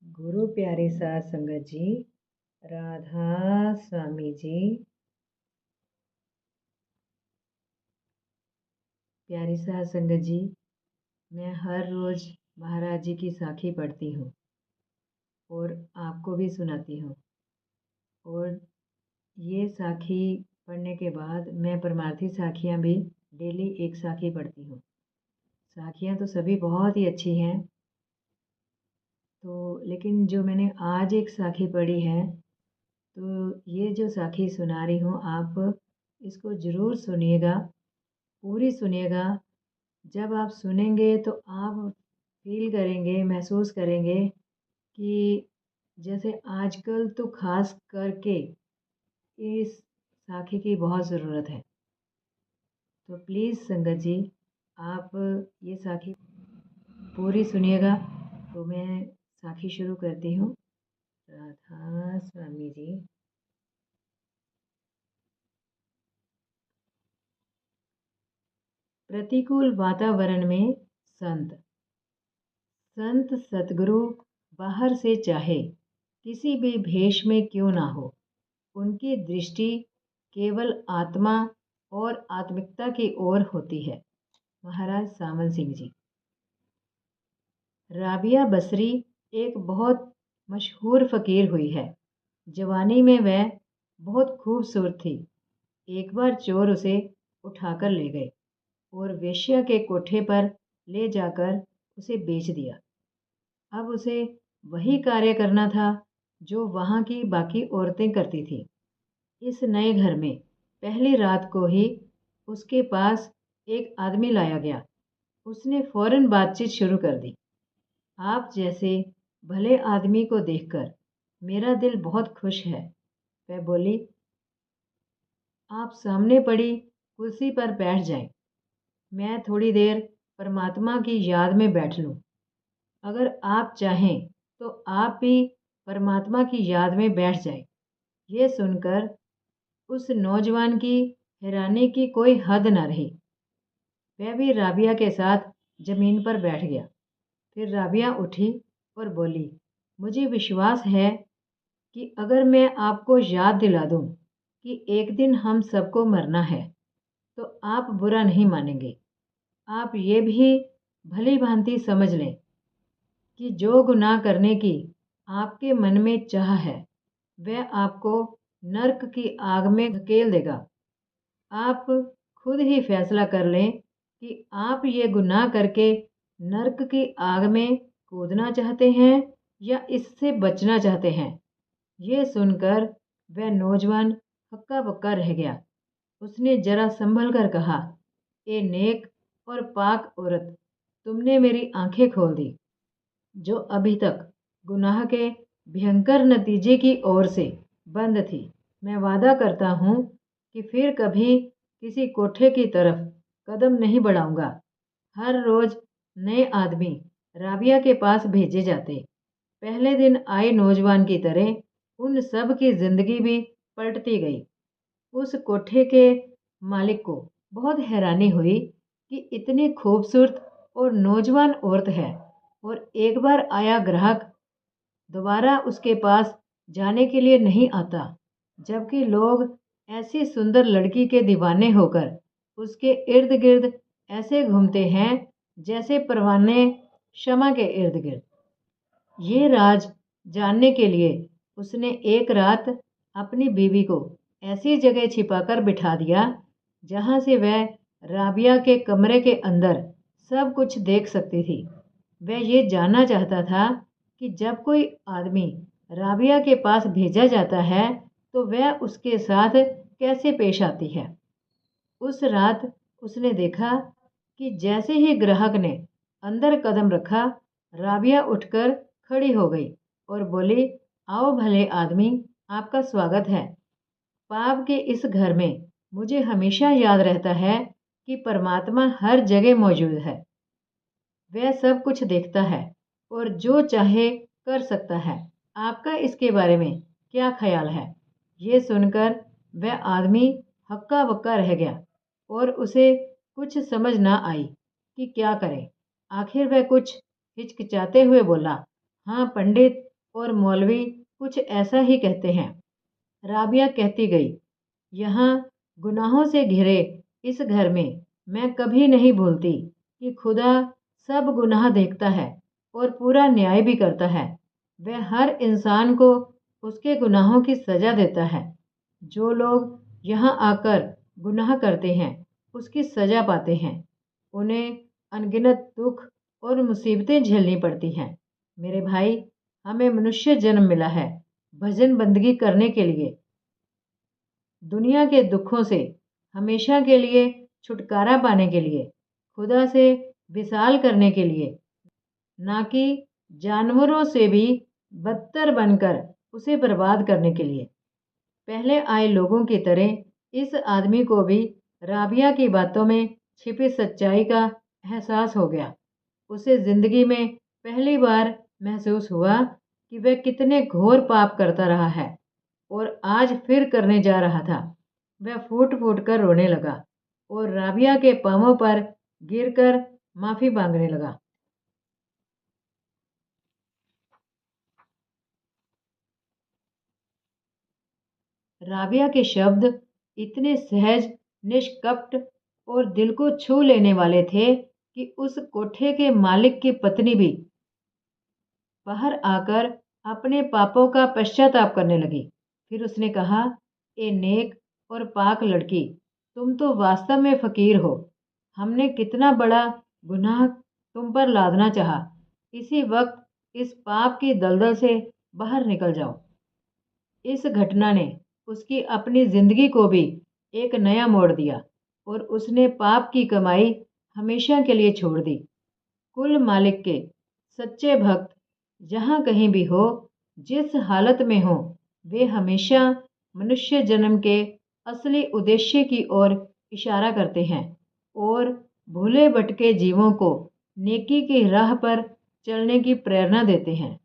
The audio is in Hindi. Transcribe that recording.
गुरु प्यारे साध संगत जी, राधा स्वामी जी, प्यारी साध संगत जी, मैं हर रोज़ महाराज जी की साखी पढ़ती हूँ और आपको भी सुनाती हूँ। और ये साखी पढ़ने के बाद मैं परमार्थी साखियाँ भी डेली एक साखी पढ़ती हूँ। साखियाँ तो सभी बहुत ही अच्छी हैं, तो लेकिन जो मैंने आज एक साखी पढ़ी है, तो ये जो साखी सुना रही हूँ, आप इसको ज़रूर सुनिएगा, पूरी सुनिएगा। जब आप सुनेंगे तो आप फील करेंगे, महसूस करेंगे कि जैसे आजकल तो ख़ास करके इस साखी की बहुत ज़रूरत है। तो प्लीज़ संगत जी, आप ये साखी पूरी सुनिएगा। तो मैं साखी शुरू करती हूँ। राधा स्वामी जी। प्रतिकूल वातावरण में संत संत सतगुरु बाहर से चाहे किसी भी भेष में क्यों ना हो, उनकी दृष्टि केवल आत्मा और आत्मिकता की ओर होती है। महाराज सामल सिंह जी। राबिया बसरी एक बहुत मशहूर फ़कीर हुई है। जवानी में वह बहुत खूबसूरत थी। एक बार चोर उसे उठाकर ले गए और वेश्या के कोठे पर ले जाकर उसे बेच दिया। अब उसे वही कार्य करना था जो वहाँ की बाकी औरतें करती थीं। इस नए घर में पहली रात को ही उसके पास एक आदमी लाया गया। उसने फौरन बातचीत शुरू कर दी। आप जैसे भले आदमी को देखकर मेरा दिल बहुत खुश है। वह बोली, आप सामने पड़ी कुर्सी पर बैठ जाएं। मैं थोड़ी देर परमात्मा की याद में बैठ लूं। अगर आप चाहें तो आप भी परमात्मा की याद में बैठ जाएं। ये सुनकर उस नौजवान की हैरानी की कोई हद न रही। वह भी राबिया के साथ जमीन पर बैठ गया। फिर राबिया उठी और बोली, मुझे विश्वास है कि अगर मैं आपको याद दिला दूं कि एक दिन हम सबको मरना है, तो आप बुरा नहीं मानेंगे। आप ये भी भली भांति समझ लें कि जो गुनाह करने की आपके मन में चाह है, वह आपको नरक की आग में धकेल देगा। आप खुद ही फैसला कर लें कि आप ये गुनाह करके नरक की आग में कूदना चाहते हैं या इससे बचना चाहते हैं। ये सुनकर वह नौजवान हक्का बक्का रह गया। उसने जरा संभल कर कहा, ए नेक और पाक औरत, तुमने मेरी आंखें खोल दी, जो अभी तक गुनाह के भयंकर नतीजे की ओर से बंद थी। मैं वादा करता हूँ कि फिर कभी किसी कोठे की तरफ कदम नहीं बढ़ाऊंगा। हर रोज नए आदमी राबिया के पास भेजे जाते। पहले दिन आए नौजवान की तरह उन सब की जिंदगी भी पलटती गई। उस कोठे के मालिक को बहुत हैरानी हुई कि इतनी खूबसूरत और नौजवान औरत है और एक बार आया ग्राहक दोबारा उसके पास जाने के लिए नहीं आता, जबकि लोग ऐसी सुंदर लड़की के दीवाने होकर उसके इर्द गिर्द ऐसे घूमते हैं जैसे परवाने शमा के इर्द गिर्द। ये राज जानने के लिए उसने एक रात अपनी बीवी को ऐसी जगह छिपाकर बिठा दिया जहाँ से वह राबिया के कमरे के अंदर सब कुछ देख सकती थी। वह ये जानना चाहता था कि जब कोई आदमी राबिया के पास भेजा जाता है तो वह उसके साथ कैसे पेश आती है। उस रात उसने देखा कि जैसे ही ग्राहक ने अंदर कदम रखा, राबिया उठकर खड़ी हो गई और बोली, आओ भले आदमी, आपका स्वागत है। पाप के इस घर में मुझे हमेशा याद रहता है कि परमात्मा हर जगह मौजूद है। वह सब कुछ देखता है और जो चाहे कर सकता है। आपका इसके बारे में क्या ख्याल है? ये सुनकर वह आदमी हक्का बक्का रह गया और उसे कुछ समझ ना आई कि क्या करे। आखिर वह कुछ हिचकिचाते हुए बोला, हाँ पंडित, और मौलवी कुछ ऐसा ही कहते हैं। राबिया कहती गई, यहाँ गुनाहों से घिरे इस घर में मैं कभी नहीं भूलती कि खुदा सब गुनाह देखता है और पूरा न्याय भी करता है। वह हर इंसान को उसके गुनाहों की सज़ा देता है। जो लोग यहाँ आकर गुनाह करते हैं उसकी सज़ा पाते हैं। उन्हें अनगिनत दुख और मुसीबतें झेलनी पड़ती हैं। मेरे भाई, हमें मनुष्य जन्म मिला है भजन बंदगी करने के लिए, दुनिया के दुखों से हमेशा के लिए छुटकारा पाने के लिए, खुदा से विसाल करने के लिए, ना कि जानवरों से भी बदतर बनकर उसे बर्बाद करने के लिए। पहले आए लोगों की तरह इस आदमी को भी राबिया की बातों में छिपी सच्चाई का एहसास हो गया। उसे जिंदगी में पहली बार महसूस हुआ कि वह कितने घोर पाप करता रहा है और आज फिर करने जा रहा था। वह फूट फूट कर रोने लगा और राबिया के पांवों पर गिरकर माफी मांगने लगा। राबिया के शब्द इतने सहज, निष्कपट और दिल को छू लेने वाले थे कि उस कोठे के मालिक की पत्नी भी बाहर आकर अपने पापों का पश्चाताप करने लगी। फिर उसने कहा, ए नेक और पाक लड़की, तुम तो वास्तव में फकीर हो। हमने कितना बड़ा गुनाह तुम पर लादना चाहा। इसी वक्त इस पाप की दलदल से बाहर निकल जाओ। इस घटना ने उसकी अपनी जिंदगी को भी एक नया मोड़ दिया और उसने पाप की कमाई हमेशा के लिए छोड़ दी। कुल मालिक के सच्चे भक्त जहाँ कहीं भी हो, जिस हालत में हो, वे हमेशा मनुष्य जन्म के असली उद्देश्य की ओर इशारा करते हैं और भूले भटके जीवों को नेकी की राह पर चलने की प्रेरणा देते हैं।